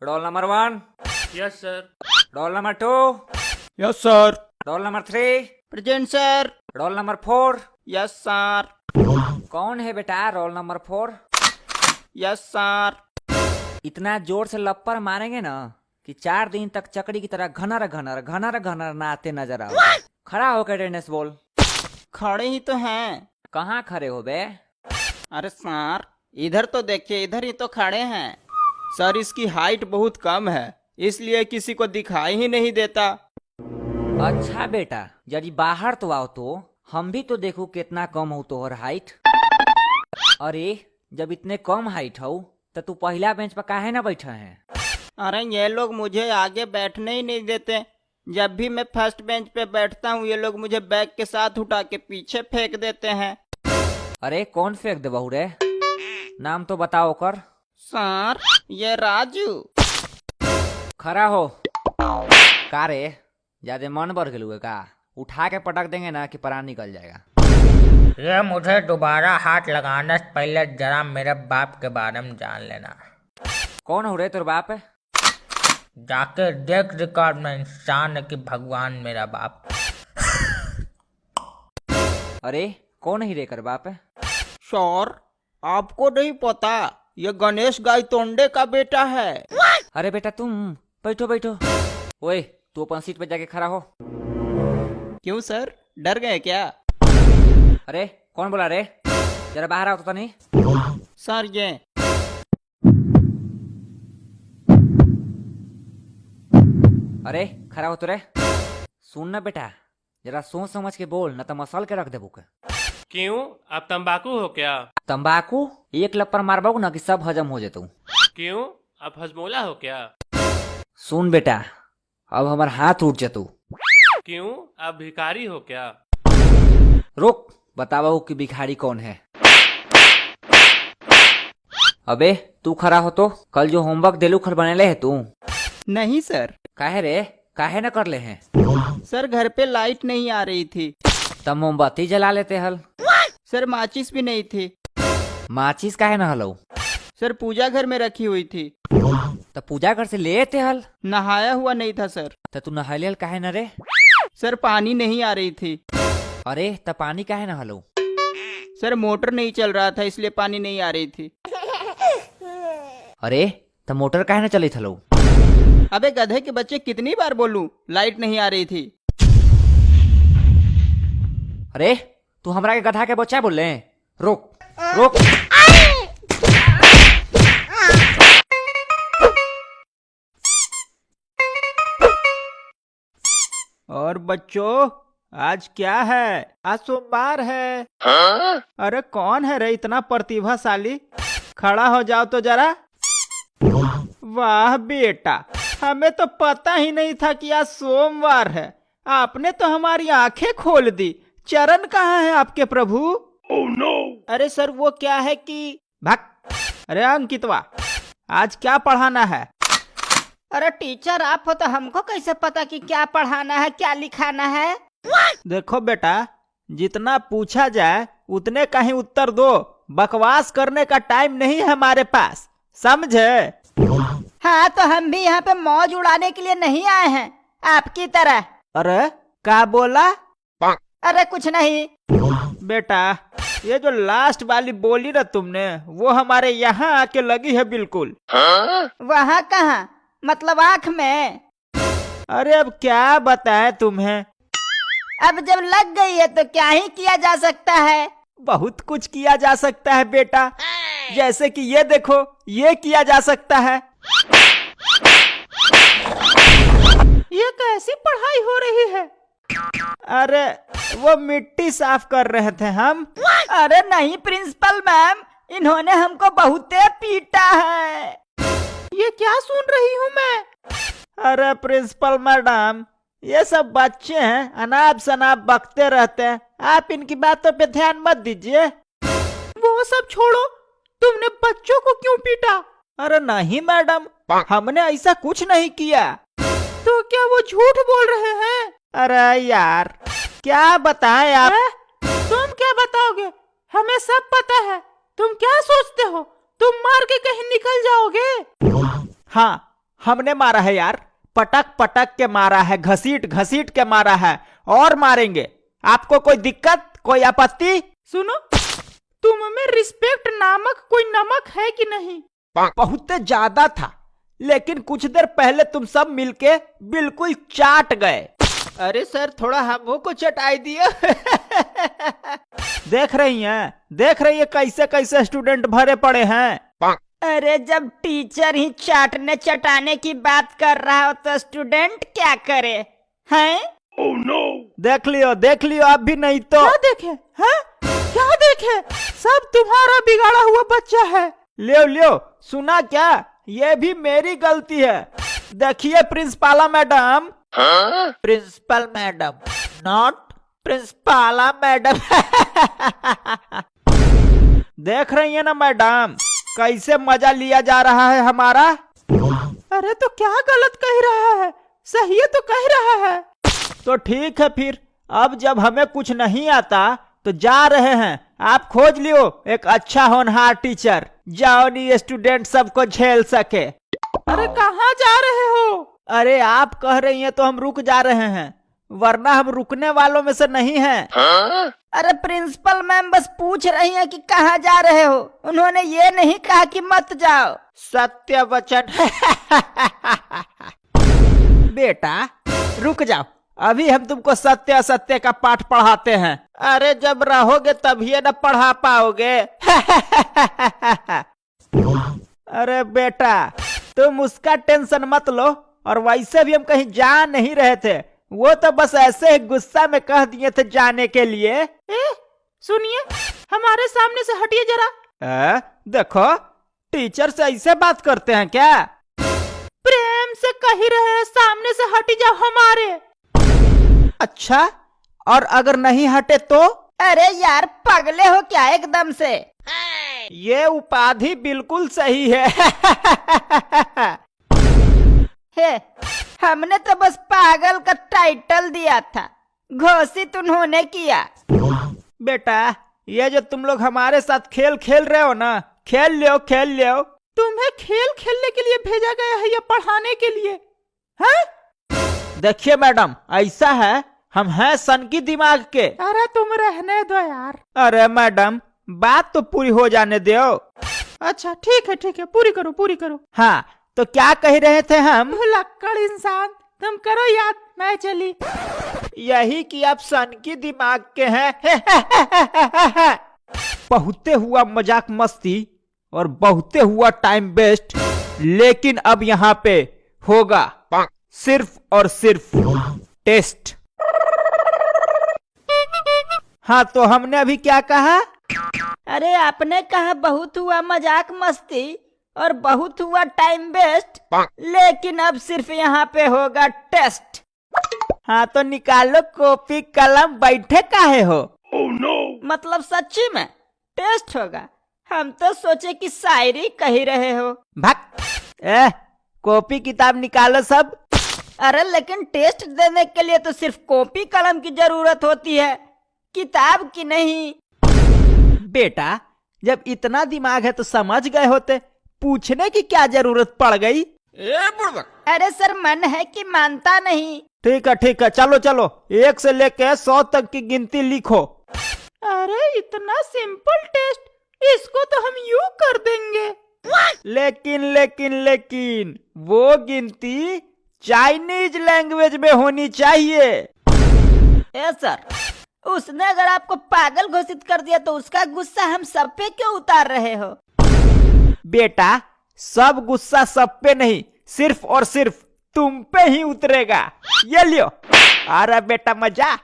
Roll number 1। Yes sir. Roll number 2। Yes sir. Roll number 3। Present sir. Roll number 4। Yes sir. कौन है बेटा roll number 4? Yes sir. इतना जोर से लप्पर मारेंगे ना कि 4 दिन तक चकड़ी की तरह घनर घनर घनर घनर नाते नजर आओ। खड़ा होकर अटेंडेंस बोल। खड़े ही तो हैं। कहाँ खड़े हो बे? अरे सर इधर तो देखिए, इधर ही तो खड़े हैं। सर इसकी हाइट बहुत कम है, इसलिए किसी को दिखाई ही नहीं देता। अच्छा बेटा, यदि बाहर तो आओ तो हम भी तो देखो कितना कम हो तोहर हाइट। अरे जब इतने कम हाइट हो तो तू पहला बेंच पर काहे ना बैठा है? अरे ये लोग मुझे आगे बैठने ही नहीं देते। जब भी मैं फर्स्ट बेंच पे बैठता हूँ ये लोग मुझे बैग के साथ उठा के पीछे फेंक देते हैं। अरे कौन फेंक दे बहू रे? नाम तो बताओ कर। सर ये राजू। खड़ा हो। का रे ज्यादा मन बढ़ गेलू है का? उठा के पटक देंगे ना कि प्राण निकल जाएगा। ये मुझे दोबारा हाथ लगाने से पहले जरा मेरे बाप के बारे में जान लेना। कौन हो रे तोर बाप? जाके देख रिकॉर्ड में, इंसान है कि भगवान मेरा बाप। अरे कौन ही रे कर बाप? सर आपको नहीं पता, ये गणेश गायतोंडे का बेटा है। अरे बेटा तुम बैठो बैठो। ओए तू अपन सीट पे जाके खड़ा हो। क्यों सर डर गए क्या? अरे कौन बोला रे? जरा बाहर आओ तो नहीं। सर ये अरे खड़ा हो तो रे। सुन ना बेटा, जरा सोच समझ के बोल, न तो मसल के रख दे बुक। क्यों, आप तंबाकू हो क्या? तंबाकू एक लप्पर मारबाऊ ना कि सब हजम हो जेतू। क्यों, आप हजमोला हो क्या? सुन बेटा, अब हमार हाथ उठ जेतू। क्यों, आप भिखारी हो क्या? रुक, बताओ कि भिखारी कौन है। अबे तू खड़ा हो तो कल जो होमवर्क देलू खर बनेले है तू? नहीं सर। काहे रे, काहे न कर ले हैं? सर घर पे लाइट नहीं आ रही थी। तब मोमबत्ती जला लेते हल। सर माचिस भी नहीं थी। माचिस काहे न हलो? सर पूजा घर में रखी हुई थी। तब पूजा घर से ले आते हल। नहाया हुआ नहीं था सर। तो तू नहाले हल काहे न रे? सर पानी नहीं आ रही थी। अरे तब पानी काहे न हलो? सर मोटर नहीं चल रहा था इसलिए पानी नहीं आ रही थी। अरे तब मोटर काहे न चली थलो? अबे गधे के बच्चे कितनी बार बोलूं, लाइट नहीं आ रही थी। अरे तू हमरा के गधा के बच्चा बोल ले? रुक रुक। और बच्चों आज क्या है? आज सोमवार है। अरे कौन है रे इतना प्रतिभाशाली? खड़ा हो जाओ तो जरा। वाह बेटा, हमें तो पता ही नहीं था कि आज सोमवार है। आपने तो हमारी आंखें खोल दी। चरण कहाँ है आपके प्रभु? Oh, no! अरे सर वो क्या है कि भक। अरे अंकितवा आज क्या पढ़ाना है? अरे टीचर आप हो तो हमको कैसे पता कि क्या पढ़ाना है क्या लिखाना है? देखो बेटा, जितना पूछा जाए उतने का ही उत्तर दो। बकवास करने का टाइम नहीं है हमारे पास, समझे? हाँ तो हम भी यहाँ पे मौज उड़ाने के लिए नहीं आए हैं आपकी तरह। अरे क्या बोला? अरे कुछ नहीं। बेटा ये जो लास्ट वाली बोली ना तुमने, वो हमारे यहाँ आके लगी है बिल्कुल। वहाँ कहाँ, मतलब आँख में? अरे अब क्या बताएं तुम्हें। अब जब लग गई है तो क्या ही किया जा सकता है? बहुत कुछ किया जा सकता है बेटा, जैसे कि ये देखो, ये किया जा सकता है। ये कैसी पढ़ाई हो रही है? अरे वो मिट्टी साफ कर रहे थे हम। अरे नहीं प्रिंसिपल मैम, इन्होंने हमको बहुते पीटा है। ये क्या सुन रही हूँ मैं? अरे प्रिंसिपल मैडम, ये सब बच्चे हैं, अनाप शनाप बकते रहते हैं, आप इनकी बातों पे ध्यान मत दीजिए। वो सब छोड़ो, तुमने बच्चों को क्यों पीटा? अरे नहीं मैडम, हमने ऐसा कुछ नहीं किया। तो क्या वो झूठ बोल रहे हैं? अरे यार क्या बताएं आप? तुम क्या बताओगे? हमें सब पता है। तुम क्या सोचते हो, तुम मार के कहीं निकल जाओगे? हाँ हमने मारा है यार, पटक पटक के मारा है, घसीट घसीट के मारा है, और मारेंगे। आपको कोई दिक्कत, कोई आपत्ति? सुनो, तुम में रिस्पेक्ट नामक कोई नमक है कि नहीं? बहुत ज्यादा था, लेकिन कुछ देर पहले तुम सब मिलके बिल्कुल चाट गए। अरे सर, थोड़ा हमको को चटाई दिया। देख रही हैं कैसे कैसे स्टूडेंट भरे पड़े हैं। अरे जब टीचर ही चाटने चटाने की बात कर रहा हो तो स्टूडेंट क्या करे हैं? देख लियो अब भी नहीं तो। क्या देखे हैं? क्या देखे? सब तुम्हारा बिगाड़ा हुआ बच्चा है। लियो सुना क्या? ये भी मेरी गलती है। देखिए प्रिंसिपाला मैडम, प्रिंसिपल मैडम, नॉट प्रिंसिपाला मैडम। देख रही है ना मैडम, कैसे मजा लिया जा रहा है हमारा। अरे तो क्या गलत कह रहा है? सही है तो कह रहा है। तो ठीक है फिर, अब जब हमें कुछ नहीं आता तो जा रहे हैं। आप खोज लियो एक अच्छा होनहार टीचर, जाओ नहीं स्टूडेंट सबको झेल सके। अरे कहाँ जा रहे हो? अरे आप कह रही हैं तो हम रुक जा रहे हैं, वरना हम रुकने वालों में से नहीं हैं। अरे प्रिंसिपल मैम बस पूछ रही हैं कि कहाँ जा रहे हो, उन्होंने ये नहीं कहा कि मत जाओ। सत्य वचन। बेटा रुक जाओ, अभी हम तुमको सत्य असत्य का पाठ पढ़ाते हैं। अरे जब रहोगे तभी न पढ़ा पाओगे। अरे बेटा तुम उसका टेंशन मत लो, और वैसे भी हम कहीं जा नहीं रहे थे, वो तो बस ऐसे ही गुस्सा में कह दिए थे जाने के लिए। सुनिए, हमारे सामने से हटिए जरा। देखो टीचर से ऐसे बात करते हैं क्या? प्रेम से कह ही रहे हैं, सामने से हटी जाओ हमारे। अच्छा, और अगर नहीं हटे तो? अरे यार पगले हो क्या एकदम से? ये उपाधि बिल्कुल सही है। हे, हमने तो बस पागल का टाइटल दिया था, घोषित उन्होंने किया। बेटा ये जो तुम लोग हमारे साथ खेल खेल रहे हो ना, खेल लियो। तुम्हें खेल खेलने के लिए भेजा गया है या पढ़ाने के लिए? हैं? देखिए मैडम, ऐसा है हम हैं सनकी दिमाग के। अरे तुम रहने दो यार। अरे मैडम बात तो पूरी हो जाने दो। अच्छा ठीक है, पूरी करो। हाँ तो क्या कह रहे थे हम? लक्कड़ इंसान, तुम करो याद, मैं चली। यही कि आप सनकी दिमाग के हैं। बहुते हुआ मजाक मस्ती और बहुते हुआ टाइम वेस्ट, लेकिन अब यहाँ पे होगा सिर्फ और सिर्फ टेस्ट। हाँ तो हमने अभी क्या कहा? अरे आपने कहा बहुत हुआ मजाक मस्ती और बहुत हुआ टाइम वेस्ट, लेकिन अब सिर्फ यहाँ पे होगा टेस्ट। हाँ तो निकालो कॉपी कलम, बैठे काहे हो? मतलब सच्ची में टेस्ट होगा? हम तो सोचे कि शायरी कह रहे हो। भक, कॉपी किताब निकालो सब। अरे लेकिन टेस्ट देने के लिए तो सिर्फ कॉपी कलम की जरूरत होती है, किताब की नहीं। बेटा जब इतना दिमाग है तो समझ गए होते, पूछने की क्या जरूरत पड़ गई? अरे सर मन है कि मानता नहीं। ठीक है, चलो 1 से लेके 100 तक की गिनती लिखो। अरे इतना सिंपल टेस्ट, इसको तो हम यूं कर देंगे। लेकिन वो गिनती चाइनीज लैंग्वेज में होनी चाहिए। ए सर, उसने अगर आपको पागल घोषित कर दिया तो उसका गुस्सा हम सब पे क्यों उतार रहे हो? बेटा सब गुस्सा सब पे नहीं, सिर्फ और सिर्फ तुम पे ही उतरेगा। ये लियो। अरे बेटा मजा।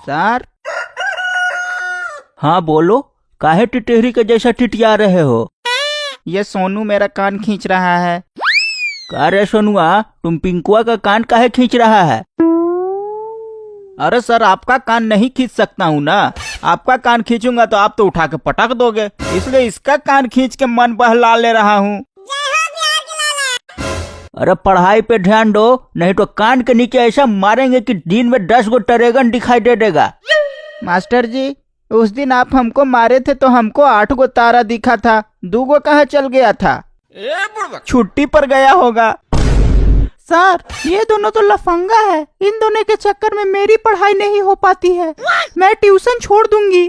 सर। हाँ बोलो, काहे टिटहरी के जैसा टिटिया रहे हो? ये सोनू मेरा कान खींच रहा है। का रे सोनुआ, तुम पिंकुआ का कान काहे खींच रहा है? अरे सर आपका कान नहीं खींच सकता हूँ ना, आपका कान खींचूंगा तो आप तो उठा के पटक दोगे, इसलिए इसका कान खींच के मन बहला ले रहा हूँ। अरे पढ़ाई पे ध्यान दो, नहीं तो कान के नीचे ऐसा मारेंगे कि दिन में 10 गो टरेगन दिखाई दे देगा। मास्टर जी उस दिन आप हमको मारे थे तो हमको 8 गो तारा दिखा था, 2 गो कहाँ चल गया था? छुट्टी पर गया होगा। सर ये दोनों तो लफंगा है, इन दोनों के चक्कर में मेरी पढ़ाई नहीं हो पाती है, मैं ट्यूशन छोड़ दूंगी।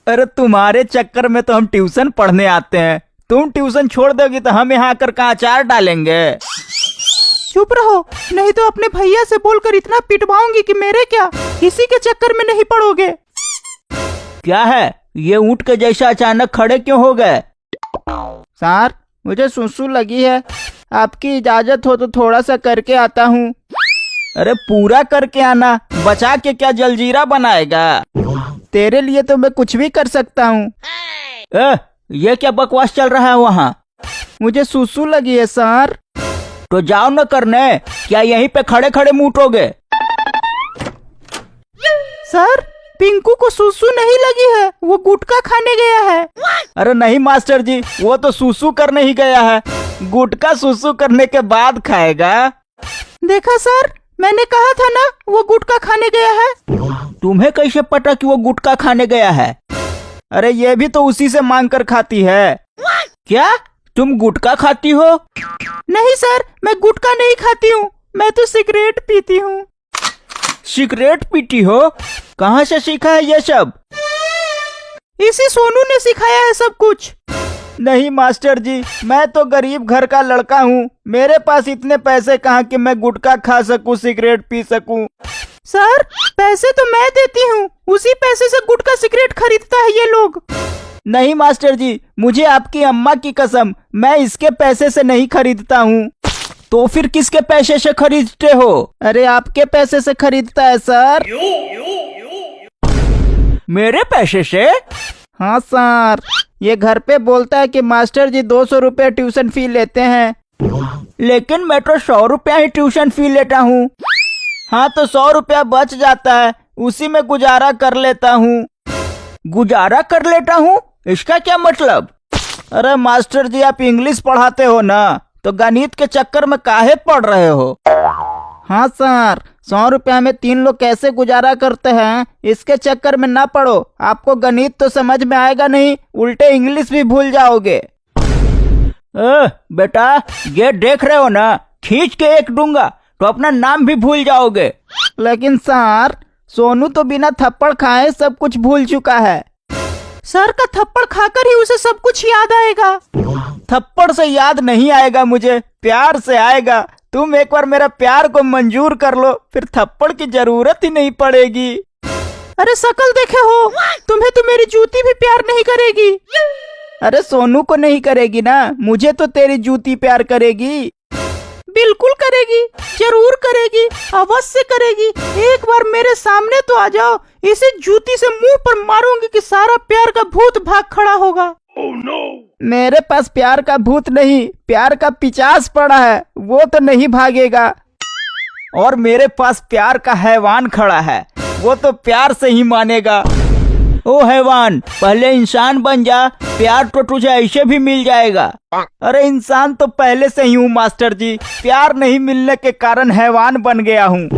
अरे तुम्हारे चक्कर में तो हम ट्यूशन पढ़ने आते हैं, तुम ट्यूशन छोड़ दोगी तो हम यहाँ आकर कहाँ अचार डालेंगे। चुप रहो, नहीं तो अपने भैया से बोलकर इतना पिटवाऊंगी कि मेरे क्या किसी के चक्कर में नहीं पड़ोगे। क्या है ये ऊंट के जैसा अचानक खड़े क्यों हो गए? सर मुझे सुसु लगी है, आपकी इजाजत हो तो थोड़ा सा करके आता हूँ। अरे पूरा करके आना, बचा के क्या जलजीरा बनाएगा? तेरे लिए तो मैं कुछ भी कर सकता हूँ। ये क्या बकवास चल रहा है वहाँ? मुझे सुसु लगी है सर। तो जाओ न करने, क्या यहीं पे खड़े खड़े मूटोगे? सर पिंकू को सुसु नहीं लगी है, वो गुटखा खाने गया है। अरे नहीं मास्टर जी, वो तो सुसु करने ही गया है, गुटखा सुसु करने के बाद खाएगा। देखा सर, मैंने कहा था ना वो गुटखा खाने गया है। तुम्हें कैसे पता कि वो गुटखा खाने गया है? अरे ये भी तो उसी से मांग कर खाती है। क्या तुम गुटखा खाती हो? नहीं सर, मैं गुटखा नहीं खाती हूँ, मैं तो सिगरेट पीती हूँ। सिगरेट पीती हो? कहाँ से सीखा है ये सब? इसी सोनू ने सिखाया है सब कुछ। नहीं मास्टर जी, मैं तो गरीब घर का लड़का हूँ, मेरे पास इतने पैसे कहाँ कि मैं गुटखा खा सकूँ, सिगरेट पी सकूँ। सर पैसे तो मैं देती हूँ, उसी पैसे से गुटखा सिगरेट खरीदता है ये लोग। नहीं मास्टर जी, मुझे आपकी अम्मा की कसम, मैं इसके पैसे से नहीं खरीदता हूँ। तो फिर किसके पैसे से खरीदते हो? अरे आपके पैसे से खरीदता है सर। मेरे पैसे से? हाँ सर, ये घर पे बोलता है कि मास्टर जी 200 रुपए ट्यूशन फी लेते हैं, लेकिन मैं तो 100 रुपया ही ट्यूशन फी लेता हूँ। हाँ तो 100 रुपया बच जाता है, उसी में गुजारा कर लेता हूँ। गुजारा कर लेता हूँ, इसका क्या मतलब? अरे मास्टर जी आप इंग्लिश पढ़ाते हो ना, तो गणित के चक्कर में काहे पढ़ रहे हो? हाँ सर, 100 रुपया में 3 लोग कैसे गुजारा करते हैं, इसके चक्कर में ना पढ़ो, आपको गणित तो समझ में आएगा नहीं, उल्टे इंग्लिश भी भूल जाओगे। बेटा ये देख रहे हो ना, खींच के एक दूंगा तो अपना नाम भी भूल जाओगे। लेकिन सर सोनू तो बिना थप्पड़ खाए सब कुछ भूल चुका है। सर का थप्पड़ खाकर ही उसे सब कुछ याद आएगा। थप्पड़ से याद नहीं आएगा मुझे, प्यार से आएगा। तुम एक बार मेरा प्यार को मंजूर कर लो, फिर थप्पड़ की जरूरत ही नहीं पड़ेगी। अरे शकल देखे हो, तुम्हें तो मेरी जूती भी प्यार नहीं करेगी। अरे सोनू को नहीं करेगी ना, मुझे तो तेरी जूती प्यार करेगी। बिल्कुल करेगी, जरूर करेगी, अवश्य करेगी। एक बार मेरे सामने तो आ जाओ, इसे जूती से मुंह पर मारूंगी कि सारा प्यार का भूत भाग खड़ा होगा। Oh, no. मेरे पास प्यार का भूत नहीं, प्यार का पिचास पड़ा है, वो तो नहीं भागेगा। और मेरे पास प्यार का हैवान खड़ा है, वो तो प्यार से ही मानेगा। ओ हैवान, पहले इंसान बन जा, प्यार तो तुझे ऐसे भी मिल जाएगा। अरे इंसान तो पहले से ही हूँ मास्टर जी, प्यार नहीं मिलने के कारण हैवान बन गया हूँ।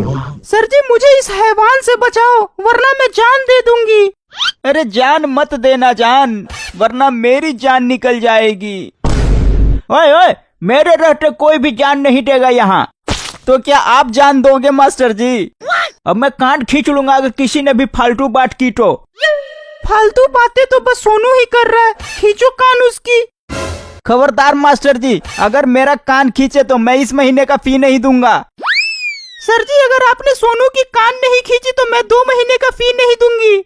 सर जी मुझे इस हैवान से बचाओ, वरना मैं जान दे दूंगी। अरे जान मत देना जान, वरना मेरी जान निकल जाएगी। ओए ओए, मेरे रहते कोई भी जान नहीं देगा यहाँ। तो क्या आप जान दोगे मास्टर जी? अब मैं कान खींच लूंगा अगर किसी ने भी फालतू बात की तो। फालतू बातें तो बस सोनू ही कर रहा है, खींचो कान उसकी। खबरदार मास्टर जी, अगर मेरा कान खींचे तो मैं इस महीने का फी नहीं दूंगा। सर जी अगर आपने सोनू की कान नहीं खींची तो मैं 2 महीने का फी नहीं दूंगी।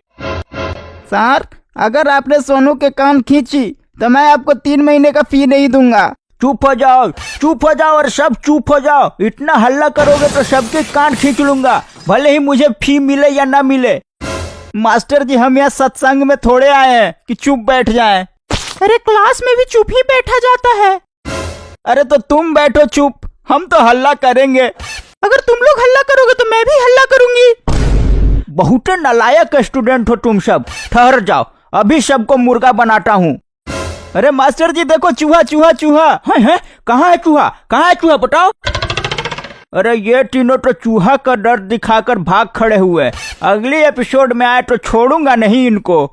सर अगर आपने सोनू के कान खींची तो मैं आपको 3 महीने का फी नहीं दूंगा। चुप हो जाओ और सब चुप हो जाओ, इतना हल्ला करोगे तो सबके कान खींच लूंगा, भले ही मुझे फी मिले या ना मिले। मास्टर जी हम यहाँ सत्संग में थोड़े आए हैं कि चुप बैठ जाएं। अरे क्लास में भी चुप ही बैठा जाता है। अरे तो तुम बैठो चुप, हम तो हल्ला करेंगे। अगर तुम लोग हल्ला करोगे तो मैं भी हल्ला करूंगी। बहुत नालायक स्टूडेंट हो तुम सब, ठहर जाओ, अभी सबको मुर्गा बनाता हूँ। अरे मास्टर जी देखो चूहा चूहा चूहा। है कहाँ है चूहा बताओ। अरे ये तीनों तो चूहा का डर दिखाकर भाग खड़े हुए, अगले एपिसोड में आए तो छोड़ूंगा नहीं इनको।